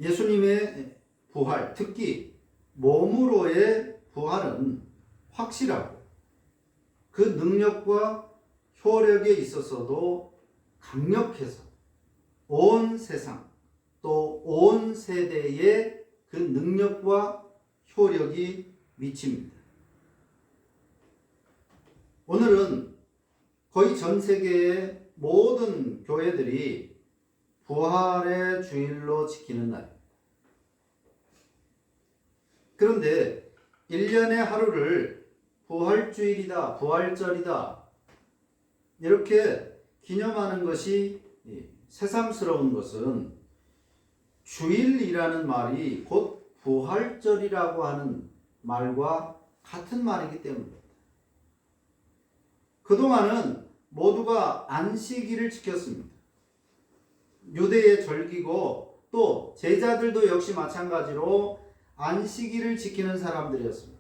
예수님의 부활, 특히 몸으로의 부활은 확실하고 그 능력과 효력에 있어서도 강력해서 온 세상 또 온 세대에 그 능력과 효력이 미칩니다. 오늘은 거의 전 세계의 모든 교회들이 부활의 주일로 지키는 날입니다. 그런데 1년의 하루를 부활주일이다, 부활절이다 이렇게 기념하는 것이 새삼스러운 것은 주일이라는 말이 곧 부활절이라고 하는 말과 같은 말이기 때문입니다. 그동안은 모두가 안식일을 지켰습니다. 유대의 절기고 또 제자들도 역시 마찬가지로 안식일을 지키는 사람들이었습니다.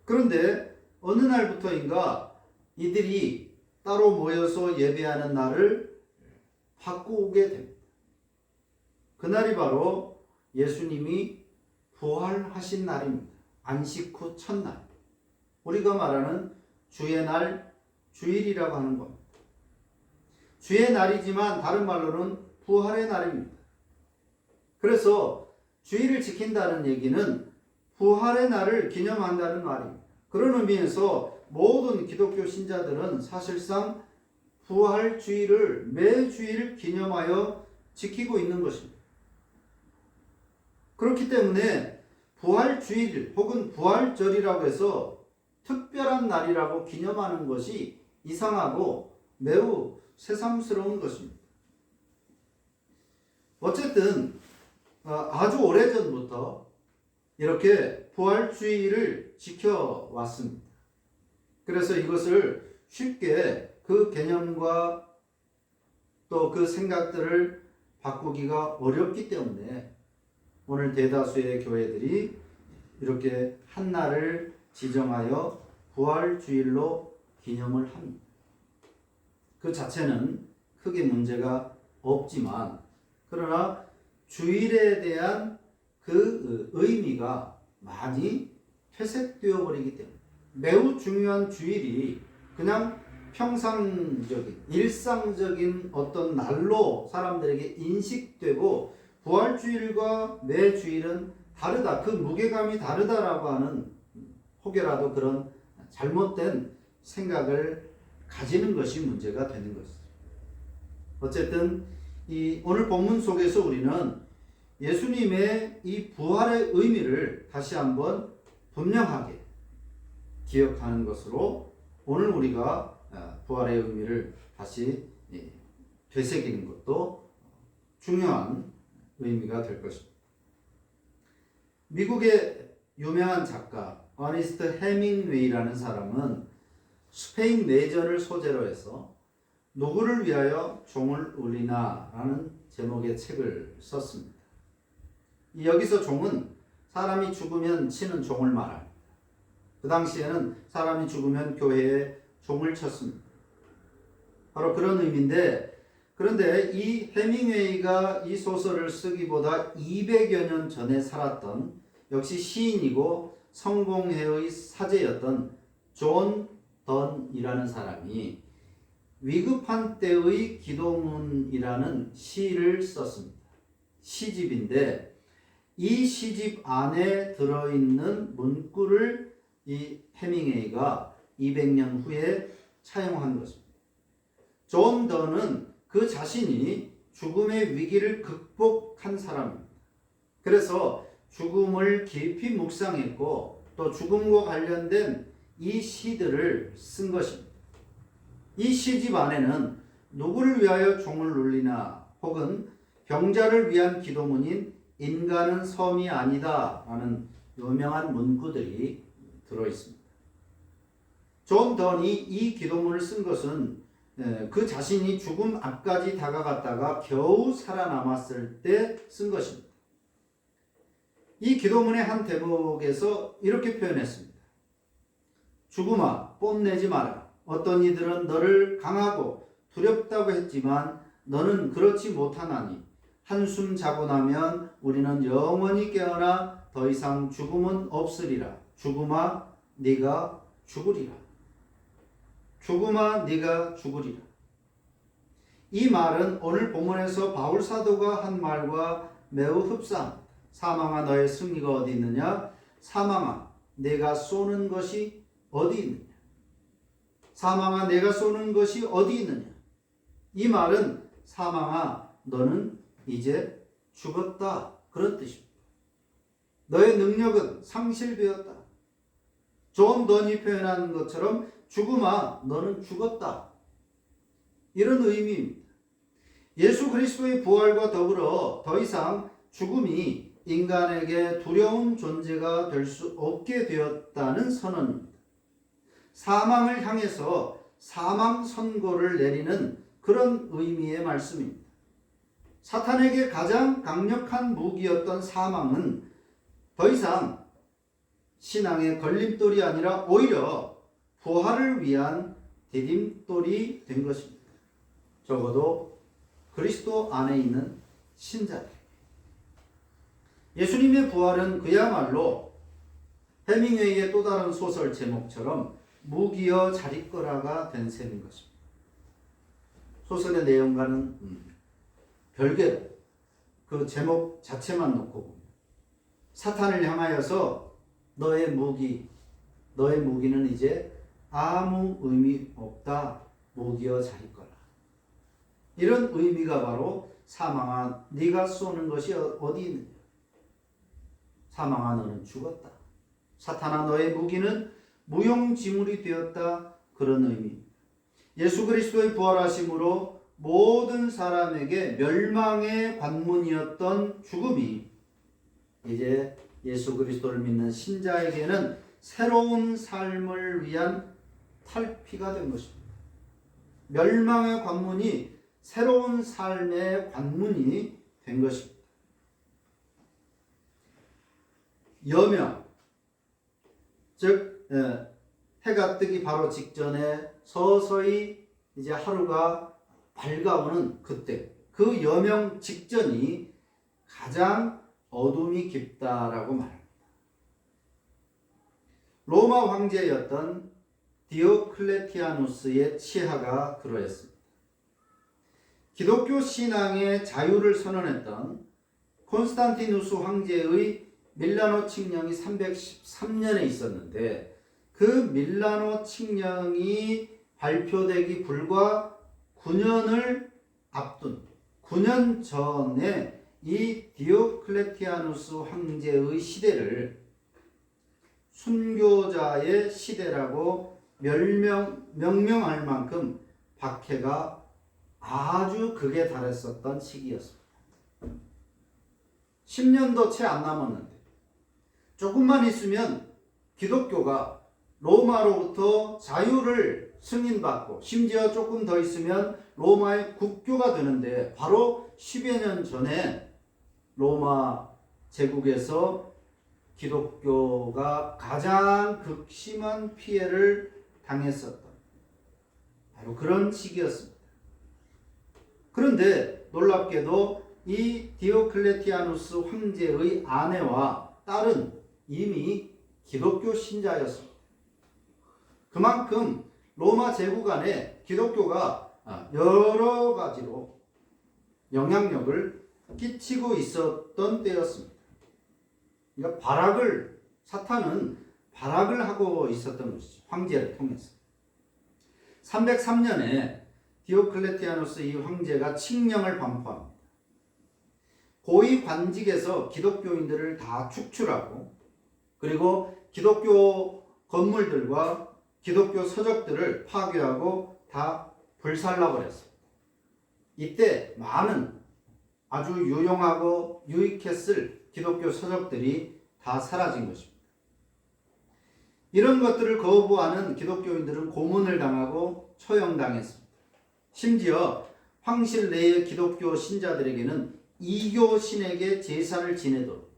그런데 어느 날부터인가 이들이 따로 모여서 예배하는 날을 바꾸게 됩니다. 그날이 바로 예수님이 부활하신 날입니다. 안식 후 첫날. 우리가 말하는 주의 날, 주일이라고 하는 겁니다. 주의 날이지만 다른 말로는 부활의 날입니다. 그래서 주일을 지킨다는 얘기는 부활의 날을 기념한다는 말입니다. 그런 의미에서 모든 기독교 신자들은 사실상 부활 주일을 매주일 기념하여 지키고 있는 것입니다. 그렇기 때문에 부활 주일 혹은 부활절이라고 해서 특별한 날이라고 기념하는 것이 이상하고 매우 새삼스러운 것입니다. 어쨌든 아주 오래전부터 이렇게 부활주의를 지켜왔습니다. 그래서 이것을 쉽게 그 개념과 또 그 생각들을 바꾸기가 어렵기 때문에 오늘 대다수의 교회들이 이렇게 한 날을 지정하여 부활주일로 기념을 합니다. 그 자체는 크게 문제가 없지만 그러나 주일에 대한 그 의미가 많이 퇴색되어 버리기 때문에 매우 중요한 주일이 그냥 평상적인 일상적인 어떤 날로 사람들에게 인식되고 부활주일과 매주일은 다르다, 그 무게감이 다르다라고 하는 혹여라도 그런 잘못된 생각을 가지는 것이 문제가 되는 것이죠. 어쨌든 이 오늘 본문 속에서 우리는 예수님의 이 부활의 의미를 다시 한번 분명하게 기억하는 것으로 오늘 우리가 부활의 의미를 다시 되새기는 것도 중요한 의미가 될 것입니다. 미국의 유명한 작가 어니스트 헤밍웨이라는 사람은 스페인 내전을 소재로 해서 누구를 위하여 종을 울리나 라는 제목의 책을 썼습니다. 여기서 종은 사람이 죽으면 치는 종을 말합니다. 그 당시에는 사람이 죽으면 교회에 종을 쳤습니다. 바로 그런 의미인데, 그런데 이 헤밍웨이가 이 소설을 쓰기보다 200여 년 전에 살았던 역시 시인이고 성공회의 사제였던 존 던이라는 사람이 위급한 때의 기도문이라는 시를 썼습니다. 시집인데 이 시집 안에 들어있는 문구를 이 헤밍웨이가 200년 후에 차용한 것입니다. 존 던은 그 자신이 죽음의 위기를 극복한 사람입니다. 그래서 죽음을 깊이 묵상했고 또 죽음과 관련된 이 시들을 쓴 것입니다. 이 시집 안에는 누구를 위하여 종을 울리나 혹은 병자를 위한 기도문인 인간은 섬이 아니다 라는 유명한 문구들이 들어있습니다. 존 던이 이 기도문을 쓴 것은 그 자신이 죽음 앞까지 다가갔다가 겨우 살아남았을 때 쓴 것입니다. 이 기도문의 한 대목에서 이렇게 표현했습니다. 죽음아, 뽐내지 마라. 어떤 이들은 너를 강하고 두렵다고 했지만 너는 그렇지 못하나니 한숨 자고 나면 우리는 영원히 깨어나 더 이상 죽음은 없으리라. 죽음아 네가 죽으리라. 죽음아 네가 죽으리라. 이 말은 오늘 본문에서 바울 사도가 한 말과 매우 흡사합니다. 사망아 너의 승리가 어디 있느냐? 사망아 내가 쏘는 것이 어디 있느냐? 사망아 내가 쏘는 것이 어디 있느냐? 이 말은 사망아 너는 이제 죽었다 그런 뜻입니다. 너의 능력은 상실되었다. 존 던이 표현한 것처럼 죽음아 너는 죽었다. 이런 의미입니다. 예수 그리스도의 부활과 더불어 더 이상 죽음이 인간에게 두려운 존재가 될 수 없게 되었다는 선언입니다. 사망을 향해서 사망 선고를 내리는 그런 의미의 말씀입니다. 사탄에게 가장 강력한 무기였던 사망은 더 이상 신앙의 걸림돌이 아니라 오히려 부활을 위한 디딤돌이 된 것입니다. 적어도 그리스도 안에 있는 신자들. 예수님의 부활은 그야말로 해밍웨이의 또 다른 소설 제목처럼 무기여 자리거라가 된 셈인 것입니다. 소설의 내용과는 별개로 그 제목 자체만 놓고 보면 사탄을 향하여서 너의 무기는 이제 아무 의미 없다. 무기여 자리거라. 이런 의미가 바로 사망아 네가 쏘는 것이 어디 있느냐? 사망아 너는 죽었다. 사탄아 너의 무기는 무용지물이 되었다. 그런 의미입니다. 예수 그리스도의 부활하심으로 모든 사람에게 멸망의 관문이었던 죽음이 이제 예수 그리스도를 믿는 신자에게는 새로운 삶을 위한 탈피가 된 것입니다. 멸망의 관문이 새로운 삶의 관문이 된 것입니다. 여명, 즉 해가 뜨기 바로 직전에 서서히 이제 하루가 밝아오는 그때, 그 여명 직전이 가장 어둠이 깊다라고 말합니다. 로마 황제였던 디오클레티아누스의 치하가 그러했습니다. 기독교 신앙의 자유를 선언했던 콘스탄티누스 황제의 밀라노 칙령이 313년에 있었는데 그 밀라노 칙령이 발표되기 불과 9년을 앞둔 9년 전에 이 디오클레티아누스 황제의 시대를 순교자의 시대라고 명명할 만큼 박해가 아주 극에 달했었던 시기였습니다. 10년도 채 안 남았는데 조금만 있으면 기독교가 로마로부터 자유를 승인받고 심지어 조금 더 있으면 로마의 국교가 되는데 바로 10여 년 전에 로마 제국에서 기독교가 가장 극심한 피해를 당했었던 바로 그런 시기였습니다. 그런데 놀랍게도 이 디오클레티아누스 황제의 아내와 딸은 이미 기독교 신자였습니다. 그만큼 로마 제국 안에 기독교가 여러 가지로 영향력을 끼치고 있었던 때였습니다. 그러니까 사탄은 발악을 하고 있었던 것이죠. 황제를 통해서. 303년에 디오클레티아누스 이 황제가 칙령을 반포합니다. 고위 관직에서 기독교인들을 다 축출하고 그리고 기독교 건물들과 기독교 서적들을 파괴하고 다 불살라버렸습니다. 이때 많은 아주 유용하고 유익했을 기독교 서적들이 다 사라진 것입니다. 이런 것들을 거부하는 기독교인들은 고문을 당하고 처형당했습니다. 심지어 황실 내의 기독교 신자들에게는 이교 신에게 제사를 지내도록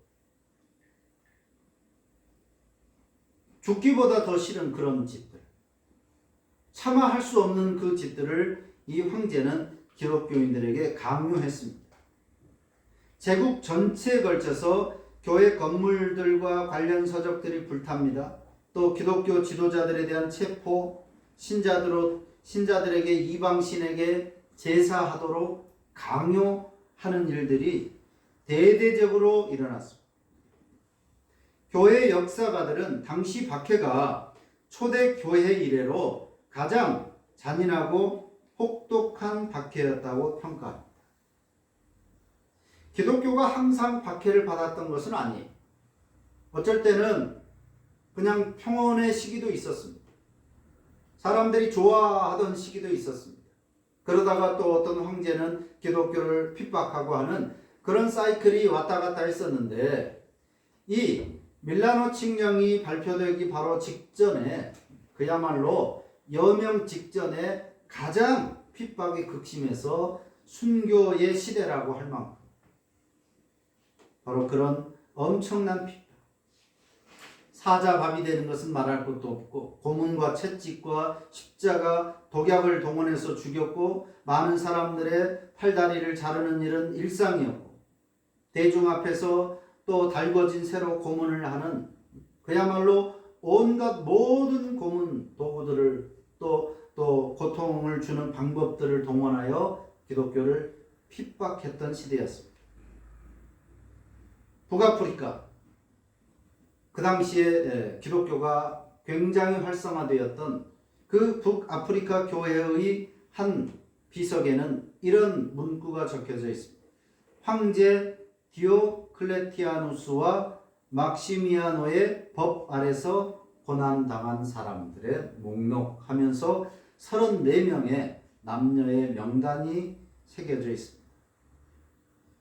죽기보다 더 싫은 그런 짓들, 차마 할 수 없는 그 짓들을 이 황제는 기독교인들에게 강요했습니다. 제국 전체에 걸쳐서 교회 건물들과 관련 서적들이 불탑니다. 또 기독교 지도자들에 대한 체포, 신자들에게 이방신에게 제사하도록 강요하는 일들이 대대적으로 일어났습니다. 교회 역사가들은 당시 박해가 초대교회 이래로 가장 잔인하고 혹독한 박해였다고 평가합니다. 기독교가 항상 박해를 받았던 것은 아니에요. 어쩔 때는 그냥 평온의 시기도 있었습니다. 사람들이 좋아하던 시기도 있었습니다. 그러다가 또 어떤 황제는 기독교를 핍박하고 하는 그런 사이클이 왔다 갔다 했었는데, 이 밀라노 칙령이 발표되기 바로 직전에, 그야말로 여명 직전에 가장 핍박이 극심해서 순교의 시대라고 할 만큼 바로 그런 엄청난 핍박, 사자밥이 되는 것은 말할 것도 없고, 고문과 채찍과 십자가, 독약을 동원해서 죽였고, 많은 사람들의 팔다리를 자르는 일은 일상이었고, 대중 앞에서 또 달궈진 새로 고문을 하는, 그야말로 온갖 모든 고문 도구들을 또 고통을 주는 방법들을 동원하여 기독교를 핍박했던 시대였습니다. 북아프리카, 그 당시에 기독교가 굉장히 활성화되었던 그 북아프리카 교회의 한 비석에는 이런 문구가 적혀져 있습니다. 황제 디오클레티아누스와 막시미아노의 법 아래서 고난당한 사람들의 목록 하면서 34명의 남녀의 명단이 새겨져 있습니다.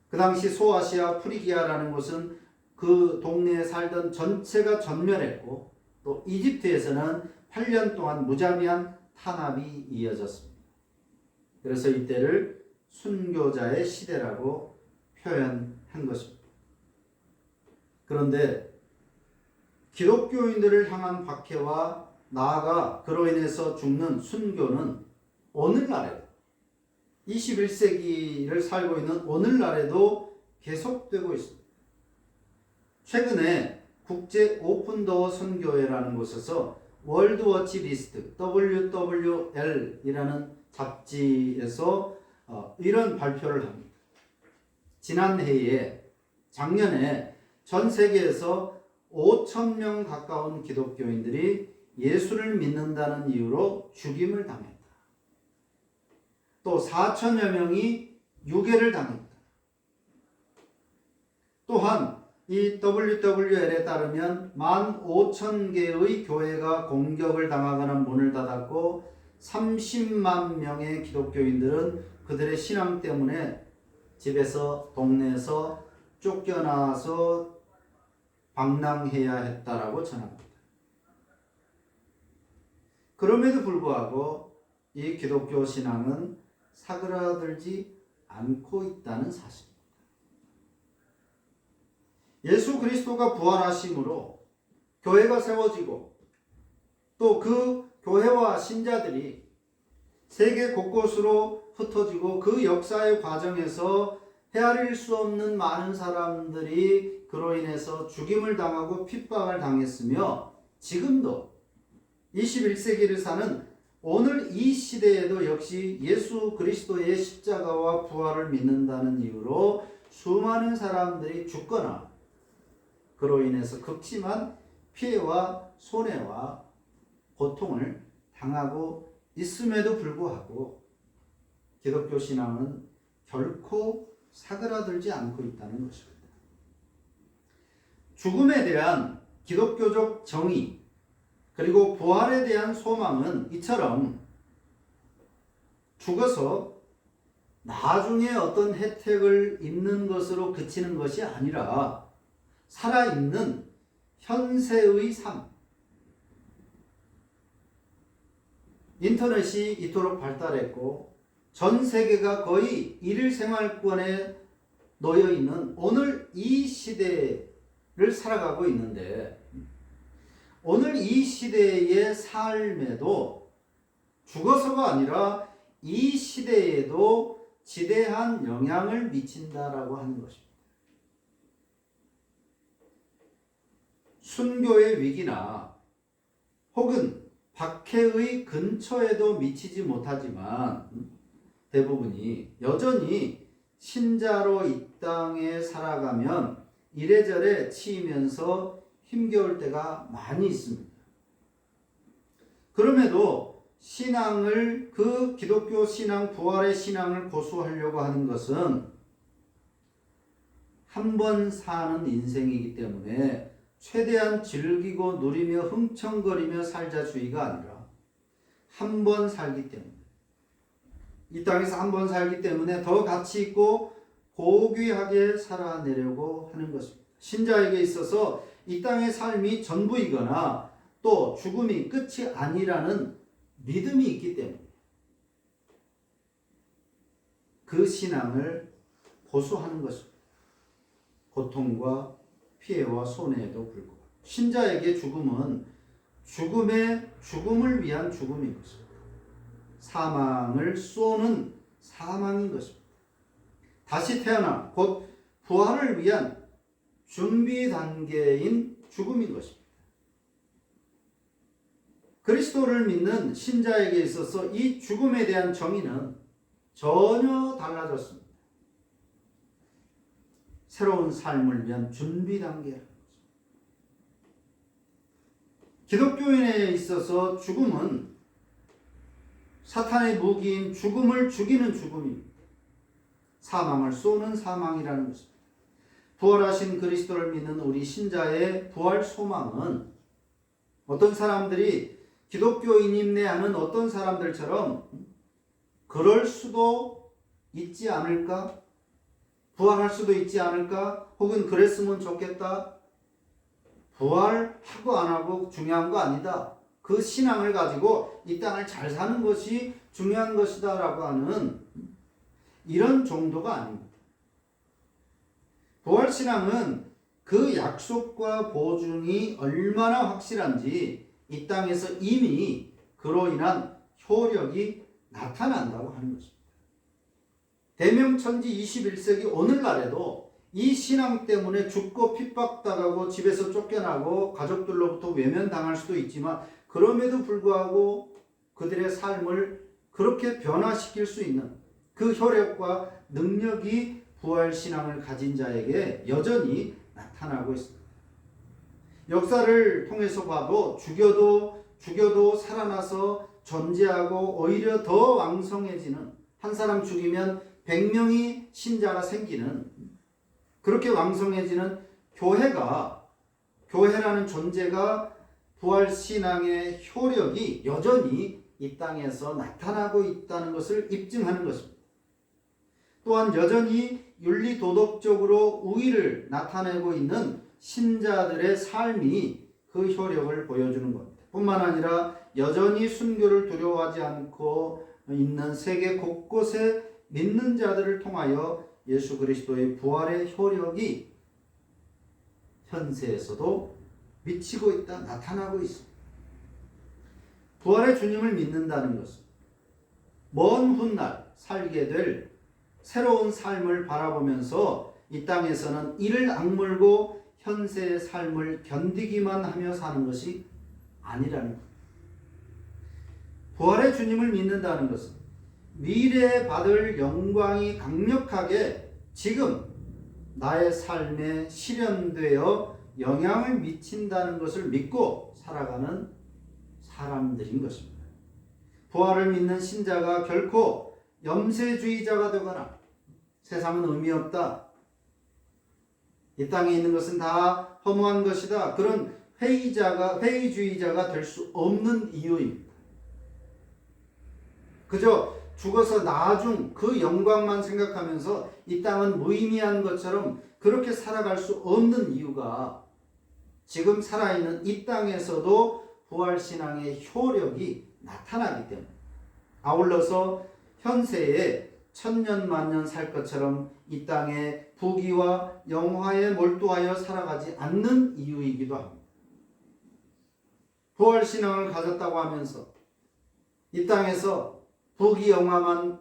그 당시 소아시아 프리기아라는 곳은 그 동네에 살던 전체가 전멸했고, 또 이집트에서는 8년 동안 무자비한 탄압이 이어졌습니다. 그래서 이때를 순교자의 시대라고 표현한 것입니다. 그런데 기독교인들을 향한 박해와 나아가 그로 인해서 죽는 순교는 오늘날에도, 21세기를 살고 있는 오늘날에도 계속되고 있습니다. 최근에 국제 오픈도어 선교회라는 곳에서 월드워치 리스트 WWL이라는 잡지에서 이런 발표를 합니다. 작년에 전 세계에서 5,000명 가까운 기독교인들이 예수를 믿는다는 이유로 죽임을 당했다. 또 4,000여 명이 유괴를 당했다. 또한 이 WWL에 따르면 15,000개의 교회가 공격을 당하거나 문을 닫았고, 30만 명의 기독교인들은 그들의 신앙 때문에 집에서, 동네에서 쫓겨나서 방랑해야 했다라고 전합니다. 그럼에도 불구하고 이 기독교 신앙은 사그라들지 않고 있다는 사실입니다. 예수 그리스도가 부활하심으로 교회가 세워지고, 또 그 교회와 신자들이 세계 곳곳으로 흩어지고, 그 역사의 과정에서 헤아릴 수 없는 많은 사람들이 그로 인해서 죽임을 당하고 핍박을 당했으며, 지금도 21세기를 사는 오늘 이 시대에도 역시 예수 그리스도의 십자가와 부활을 믿는다는 이유로 수많은 사람들이 죽거나 그로 인해서 극심한 피해와 손해와 고통을 당하고 있음에도 불구하고 기독교 신앙은 결코 사그라들지 않고 있다는 것입니다. 죽음에 대한 기독교적 정의, 그리고 부활에 대한 소망은 이처럼 죽어서 나중에 어떤 혜택을 입는 것으로 그치는 것이 아니라 살아있는 현세의 삶. 인터넷이 이토록 발달했고 전 세계가 거의 일일 생활권에 놓여 있는 오늘 이 시대를 살아가고 있는데, 오늘 이 시대의 삶에도 죽어서가 아니라 이 시대에도 지대한 영향을 미친다라고 하는 것입니다. 순교의 위기나 혹은 박해의 근처에도 미치지 못하지만 대부분이 여전히 신자로 이 땅에 살아가면 이래저래 치이면서 힘겨울 때가 많이 있습니다. 그럼에도 신앙을, 그 기독교 신앙, 부활의 신앙을 고수하려고 하는 것은 한 번 사는 인생이기 때문에 최대한 즐기고 누리며 흥청거리며 살자주의가 아니라 한 번 살기 때문에, 이 땅에서 한 번 살기 때문에 더 가치 있고 고귀하게 살아내려고 하는 것입니다. 신자에게 있어서 이 땅의 삶이 전부이거나 또 죽음이 끝이 아니라는 믿음이 있기 때문에 그 신앙을 고수하는 것입니다. 고통과 피해와 손해에도 불구하고 신자에게 죽음은 죽음을 위한 죽음인 것입니다. 사망을 쏘는 사망인 것입니다. 다시 태어나 곧 부활을 위한 준비 단계인 죽음인 것입니다. 그리스도를 믿는 신자에게 있어서 이 죽음에 대한 정의는 전혀 달라졌습니다. 새로운 삶을 위한 준비 단계라는 거죠. 기독교인에 있어서 죽음은 사탄의 무기인 죽음을 죽이는 죽음입니다. 사망을 쏘는 사망이라는 것입니다. 부활하신 그리스도를 믿는 우리 신자의 부활 소망은 어떤 사람들이 기독교인임내 하는 어떤 사람들처럼 그럴 수도 있지 않을까? 부활할 수도 있지 않을까? 혹은 그랬으면 좋겠다. 부활하고 안 하고 중요한 거 아니다. 그 신앙을 가지고 이 땅을 잘 사는 것이 중요한 것이다 라고 하는 이런 정도가 아닙니다. 부활신앙은 그 약속과 보증이 얼마나 확실한지 이 땅에서 이미 그로 인한 효력이 나타난다고 하는 것입니다. 대명천지 21세기 오늘날에도 이 신앙 때문에 죽고 핍박당하고 집에서 쫓겨나고 가족들로부터 외면당할 수도 있지만 그럼에도 불구하고 그들의 삶을 그렇게 변화시킬 수 있는 그 효력과 능력이 부활신앙을 가진 자에게 여전히 나타나고 있습니다. 역사를 통해서 봐도 죽여도 살아나서 존재하고 오히려 더 왕성해지는, 한 사람 죽이면 100명이 신자가 생기는, 그렇게 왕성해지는 교회라는 존재가 부활신앙의 효력이 여전히 이 땅에서 나타나고 있다는 것을 입증하는 것입니다. 또한 여전히 윤리도덕적으로 우위를 나타내고 있는 신자들의 삶이 그 효력을 보여주는 겁니다. 뿐만 아니라 여전히 순교를 두려워하지 않고 있는 세계 곳곳에 믿는 자들을 통하여 예수 그리스도의 부활의 효력이 현세에서도 미치고 있다, 나타나고 있습니다. 부활의 주님을 믿는다는 것은 먼 훗날 살게 될 새로운 삶을 바라보면서 이 땅에서는 이를 악물고 현세의 삶을 견디기만 하며 사는 것이 아니라는 것. 부활의 주님을 믿는다는 것은 미래에 받을 영광이 강력하게 지금 나의 삶에 실현되어 영향을 미친다는 것을 믿고 살아가는 사람들인 것입니다. 부활을 믿는 신자가 결코 염세주의자가 되거나 세상은 의미 없다, 이 땅에 있는 것은 다 허무한 것이다, 그런 회의주의자가 될 수 없는 이유입니다. 그저 죽어서 나중 그 영광만 생각하면서 이 땅은 무의미한 것처럼 그렇게 살아갈 수 없는 이유가 지금 살아있는 이 땅에서도 부활신앙의 효력이 나타나기 때문에, 아울러서 현세에 천년 만년 살 것처럼 이 땅의 부귀와 영화에 몰두하여 살아가지 않는 이유이기도 합니다. 부활신앙을 가졌다고 하면서 이 땅에서 부귀 영화만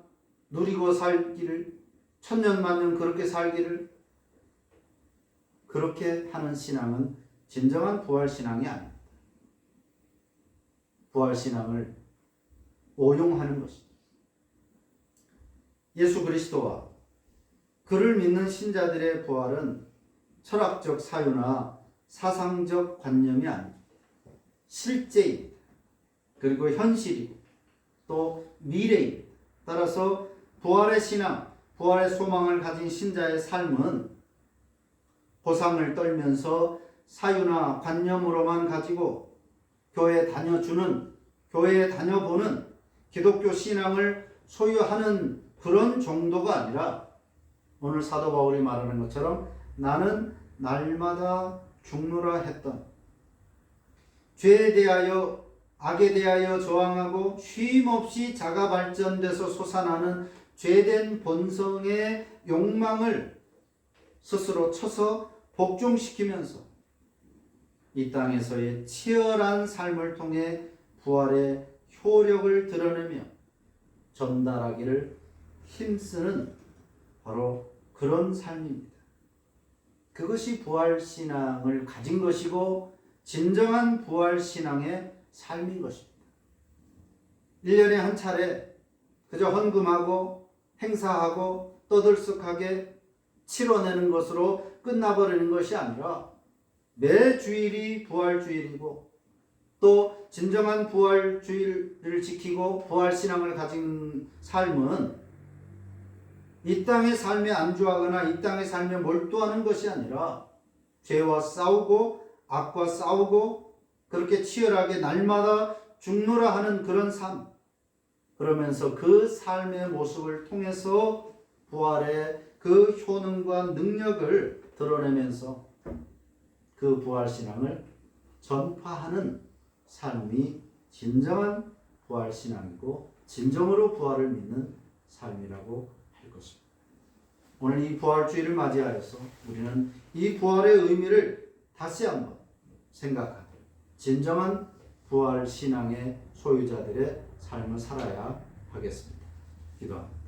누리고 살기를, 천년 만년 그렇게 살기를, 그렇게 하는 신앙은 진정한 부활신앙이 아닙니다. 부활신앙을 오용하는 것입니다. 예수 그리스도와 그를 믿는 신자들의 부활은 철학적 사유나 사상적 관념이 아닙니다. 실제입니다. 그리고 현실이고 또 미래입니다. 따라서 부활의 신앙, 부활의 소망을 가진 신자의 삶은 보상을 떨면서 사유나 관념으로만 가지고 교회에 다녀보는 기독교 신앙을 소유하는 그런 정도가 아니라 오늘 사도 바울이 말하는 것처럼 나는 날마다 죽노라 했던 죄에 대하여 악에 대하여 저항하고 쉼없이 자가 발전돼서 솟아나는 죄된 본성의 욕망을 스스로 쳐서 복종시키면서 이 땅에서의 치열한 삶을 통해 부활의 효력을 드러내며 전달하기를 힘쓰는 바로 그런 삶입니다. 그것이 부활신앙을 가진 것이고 진정한 부활신앙의 삶인 것입니다. 1년에 한 차례 그저 헌금하고 행사하고 떠들썩하게 치러내는 것으로 끝나버리는 것이 아니라 매 주일이 부활주일이고 또 진정한 부활주일을 지키고 부활신앙을 가진 삶은 이 땅의 삶에 안주하거나 이 땅의 삶에 몰두하는 것이 아니라 죄와 싸우고 악과 싸우고 그렇게 치열하게 날마다 죽노라 하는 그런 삶, 그러면서 그 삶의 모습을 통해서 부활의 그 효능과 능력을 드러내면서 그 부활신앙을 전파하는 삶이 진정한 부활신앙이고 진정으로 부활을 믿는 삶이라고 할 것입니다. 오늘 이 부활주의를 맞이하여서 우리는 이 부활의 의미를 다시 한번 생각하고 진정한 부활신앙의 소유자들의 삶을 살아야 하겠습니다. 기도합니다.